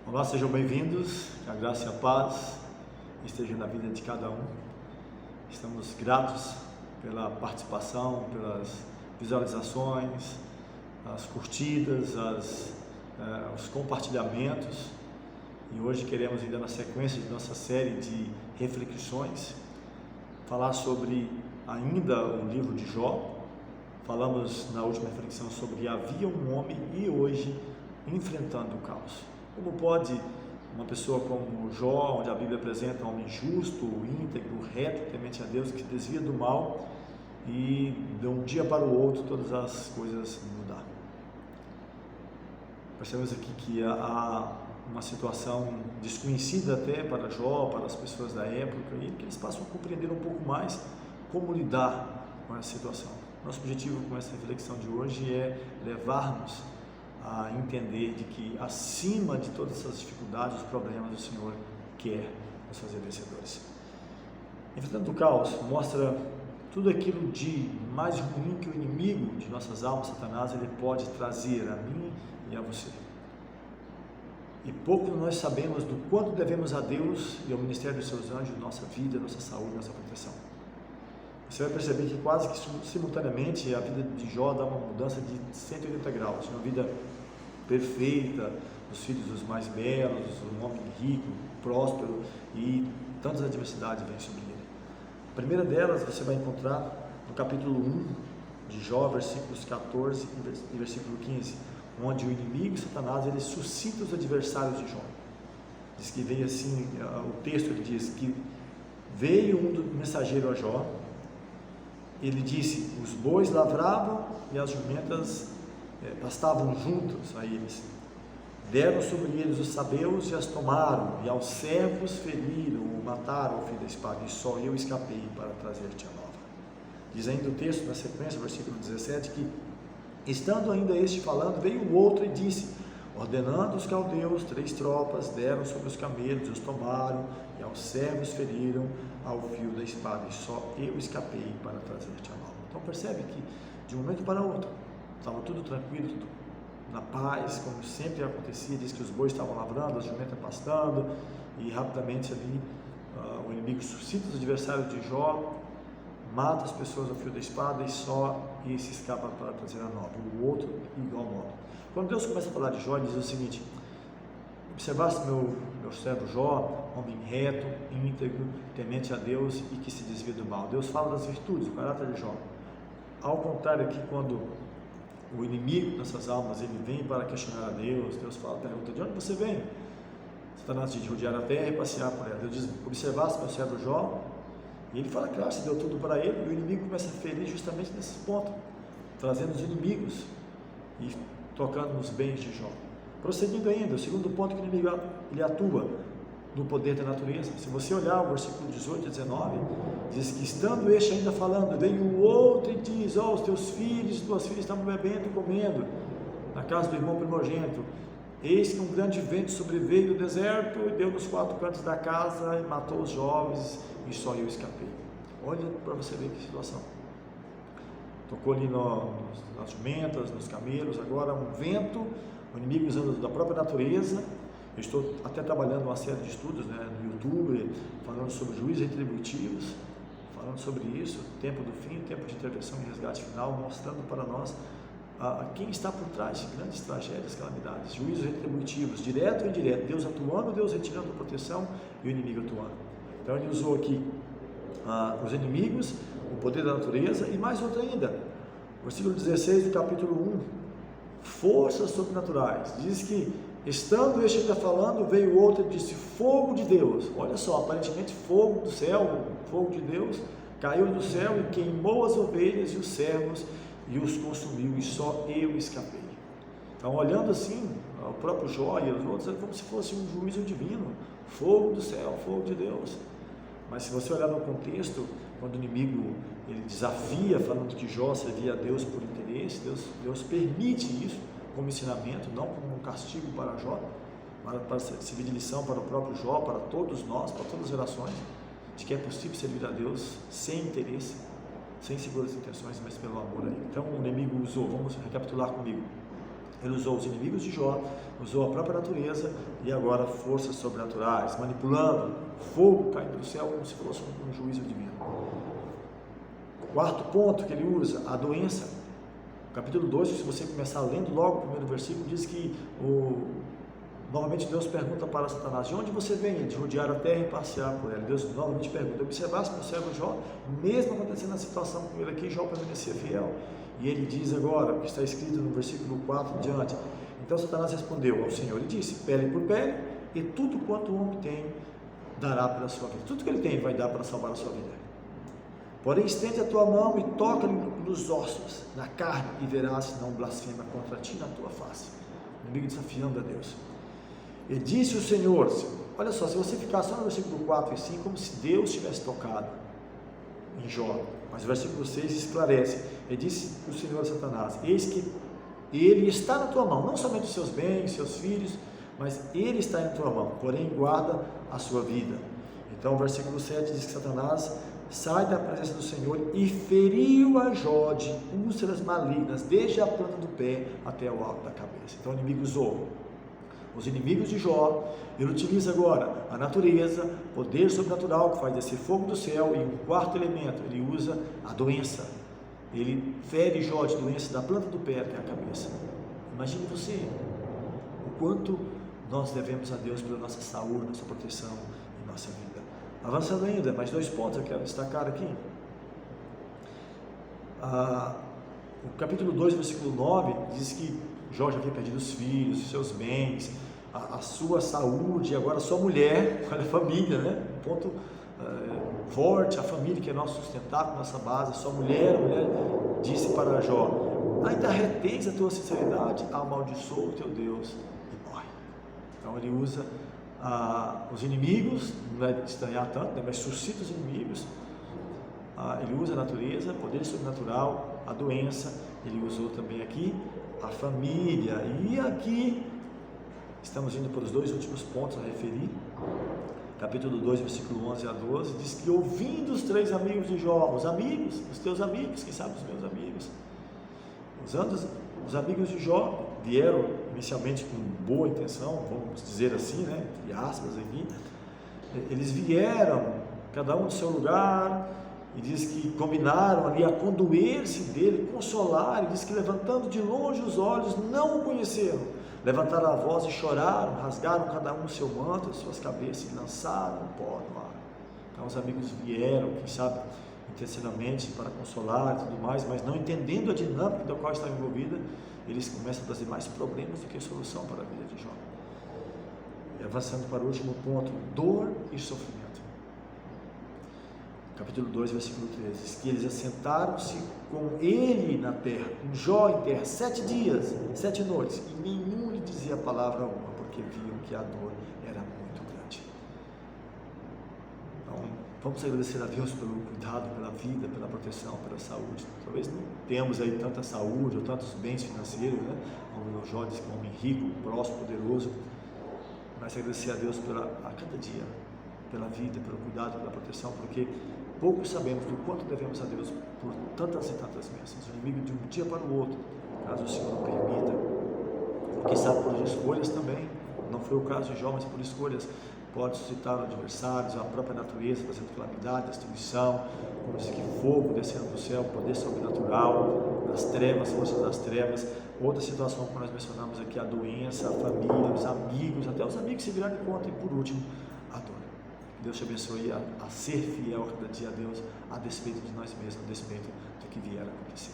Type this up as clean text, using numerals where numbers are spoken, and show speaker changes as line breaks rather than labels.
Olá, sejam bem-vindos, que a graça e a paz estejam na vida de cada um. Estamos gratos pela participação, pelas visualizações, as curtidas, os compartilhamentos. E hoje queremos, ainda na sequência de nossa série de reflexões, falar sobre ainda o livro de Jó. Falamos na última reflexão sobre havia um homem e hoje enfrentando o caos. Como pode uma pessoa como Jó, onde a Bíblia apresenta um homem justo, íntegro, reto, temente a Deus, que se desvia do mal e de um dia para o outro todas as coisas mudar? Percebemos aqui que há uma situação desconhecida até para Jó, para as pessoas da época, e que eles passam a compreender um pouco mais como lidar com essa situação. Nosso objetivo com essa reflexão de hoje é levar-nos a entender de que acima de todas essas dificuldades, os problemas, o Senhor quer nos fazer vencedores. Enfrentando o caos mostra tudo aquilo de mais ruim que o inimigo de nossas almas, Satanás, ele pode trazer a mim e a você. E pouco nós sabemos do quanto devemos a Deus e ao ministério dos seus anjos, nossa vida, nossa saúde, nossa proteção. Você vai perceber que quase que simultaneamente a vida de Jó dá uma mudança de 180 graus, uma vida perfeita, os filhos os mais belos, um homem rico, próspero, e tantas adversidades vêm sobre ele. A primeira delas você vai encontrar no capítulo 1 de Jó, versículos 14 e versículo 15, onde o inimigo, Satanás, ele suscita os adversários de Jó. Diz que veio assim, o texto ele diz que veio um mensageiro a Jó. Ele disse: os bois lavravam e as jumentas pastavam juntos a eles. Deram sobre eles os sabeus e as tomaram, e aos servos feriram ou mataram o fio da espada, e só eu escapei para trazer-te a nova. Diz ainda o texto na sequência, versículo 17, que estando ainda este falando, veio o outro e disse: ordenando os caldeus 3 tropas, deram sobre os camelos, os tomaram, e aos servos feriram ao fio da espada, e só eu escapei para trazer-te a nova. Então percebe que de um momento para outro estava tudo tranquilo, tudo na paz, como sempre acontecia. Diz que os bois estavam lavrando, as jumentas pastando, e rapidamente ali o inimigo suscita os adversários de Jó, mata as pessoas ao fio da espada, e só esse escapa para trazer a nova. O outro, igual modo. Quando Deus começa a falar de Jó, ele diz o seguinte: observaste meu servo Jó, homem reto, íntegro, temente a Deus e que se desvia do mal. Deus fala das virtudes, do caráter de Jó. Ao contrário aqui, quando o inimigo dessas almas, ele vem para questionar a Deus, Deus pergunta: de onde você vem? Satanás diz: de rodear a terra e passear por ela. Deus diz: observaste meu servo Jó? E ele fala: claro, se deu tudo para ele. E o inimigo começa a ferir justamente nesses pontos, trazendo os inimigos e tocando nos bens de Jó. Prosseguindo ainda, o segundo ponto que o inimigo ele atua no poder da natureza. Se você olhar o versículo 18 e 19, diz que estando este ainda falando, veio o outro e diz: os teus filhos e tuas filhas estavam bebendo e comendo na casa do irmão primogênito. Eis que um grande vento sobreveio do deserto e deu nos 4 cantos da casa e matou os jovens, e só eu escapei. Olha para você ver que situação. Tocou ali nas jumentas, nos camelos. Agora um vento, o inimigo usando da própria natureza. Eu estou até trabalhando uma série de estudos no YouTube, falando sobre juízos retributivos, falando sobre isso, tempo do fim, tempo de intervenção e resgate final, mostrando para nós quem está por trás de grandes tragédias, calamidades, juízos retributivos, direto ou indireto, Deus atuando, Deus retirando a proteção e o inimigo atuando. Então ele usou aqui os inimigos, o poder da natureza, e mais outro ainda, versículo 16 do capítulo 1, forças sobrenaturais. Diz que estando este ainda falando, veio outro e disse: fogo de Deus. Olha só, aparentemente fogo do céu, fogo de Deus caiu do céu e queimou as ovelhas e os servos e os consumiu, e só eu escapei. Então, olhando assim, o próprio Jó e os outros, é como se fosse um juízo divino, fogo do céu, fogo de Deus. Mas se você olhar no contexto, quando o inimigo ele desafia, falando que Jó servia a Deus por interesse, Deus permite isso como ensinamento, não como um castigo para Jó, mas para servir de lição para o próprio Jó, para todos nós, para todas as gerações, de que é possível servir a Deus sem interesse, sem seguras intenções, mas pelo amor a Ele. Então o inimigo usou, vamos recapitular comigo, Ele usou os inimigos de Jó, usou a própria natureza e agora forças sobrenaturais, manipulando fogo caindo do céu como se fosse um juízo divino. Quarto ponto que ele usa, a doença. Capítulo 2, se você começar lendo logo o primeiro versículo, diz que novamente Deus pergunta para Satanás: de onde você vem? De rodear a terra e passear por ela. Deus novamente pergunta: observaste meu servo Jó? Mesmo acontecendo a situação com ele aqui, Jó permanecia fiel. E ele diz agora, o que está escrito no versículo 4 em diante: então Satanás respondeu ao Senhor e disse: pele por pele, e tudo quanto o homem tem dará pela sua vida. Tudo que ele tem, ele vai dar para salvar a sua vida. Porém, estende a tua mão e toca-lhe nos ossos, na carne, e verás se não blasfema contra ti na tua face. O inimigo desafiando a Deus. E disse o Senhor, olha só, se você ficar só no versículo 4 e 5, como se Deus tivesse tocado em Jó. Mas o versículo 6 esclarece: e disse o Senhor a Satanás: eis que ele está na tua mão, não somente os seus bens, seus filhos, mas ele está em tua mão, porém guarda a sua vida. Então o versículo 7 diz que Satanás sai da presença do Senhor e feriu a Jó de úlceras malignas, desde a planta do pé até o alto da cabeça. Então o inimigo usou os inimigos de Jó. Ele utiliza agora a natureza, poder sobrenatural que faz descer fogo do céu, e um quarto elemento, ele usa a doença. Ele fere Jó de doença da planta do pé até a cabeça. Imagine você, o quanto nós devemos a Deus pela nossa saúde, nossa proteção e nossa vida. Avançando ainda, mais 2 pontos eu quero destacar aqui. O capítulo 2, versículo 9, diz que Jó já havia perdido os filhos, os seus bens, a sua saúde, e agora a sua mulher, olha a família, né? Um ponto forte, a família que é nosso sustentáculo, nossa base. A sua mulher, a mulher disse para Jó: ainda retens a tua sinceridade, amaldiçoa o teu Deus e morre. Então ele usa os inimigos, não vai estranhar tanto, né? Mas suscita os inimigos. Ele usa a natureza, poder sobrenatural, a doença. Ele usou também aqui a família. E aqui estamos indo para os 2 últimos pontos a referir. Capítulo 2, versículo 11 a 12, diz que ouvindo os 3 amigos de Jó, os amigos, os teus amigos, quem sabe os meus amigos, usando os amigos de Jó, vieram inicialmente com boa intenção, vamos dizer assim, né, entre aspas aqui. Eles vieram, cada um do seu lugar, e diz que combinaram ali a condoer-se dele, consolar, e diz que levantando de longe os olhos, não o conheceram, levantaram a voz e choraram, rasgaram cada um o seu manto, as suas cabeças, e lançaram o pó no ar. Então os amigos vieram, quem sabe intencionalmente para consolar e tudo mais, mas não entendendo a dinâmica da qual estava envolvida, eles começam a trazer mais problemas do que solução para a vida de Jó. E avançando para o último ponto, dor e sofrimento. Capítulo 2, versículo 13, diz que eles assentaram-se com ele na terra, com Jó em terra, 7 dias, 7 noites, e nenhum lhe dizia palavra alguma, porque viam que a dor era muito grande. Então, vamos agradecer a Deus pelo cuidado, pela vida, pela proteção, pela saúde. Talvez não tenhamos aí tanta saúde ou tantos bens financeiros, né? Como o Jó diz, que é um homem rico, próspero, poderoso, mas agradecer a Deus a cada dia, pela vida, pelo cuidado, pela proteção, porque poucos sabemos do quanto devemos a Deus por tantas e tantas bênçãos. O inimigo de um dia para o outro, caso o Senhor não permita, quem sabe por escolhas também, não foi o caso de Jó, mas por escolhas, pode suscitar adversários, a própria natureza trazendo calamidade, destruição, como diz aqui, fogo descendo do céu, poder sobrenatural, das trevas, forças das trevas. Outra situação que nós mencionamos aqui, a doença, a família, os amigos, até os amigos se virarem contra, e por último, a dor. Deus te abençoe a ser fiel cada dia a Deus, a despeito de nós mesmos, a despeito do que vier a acontecer.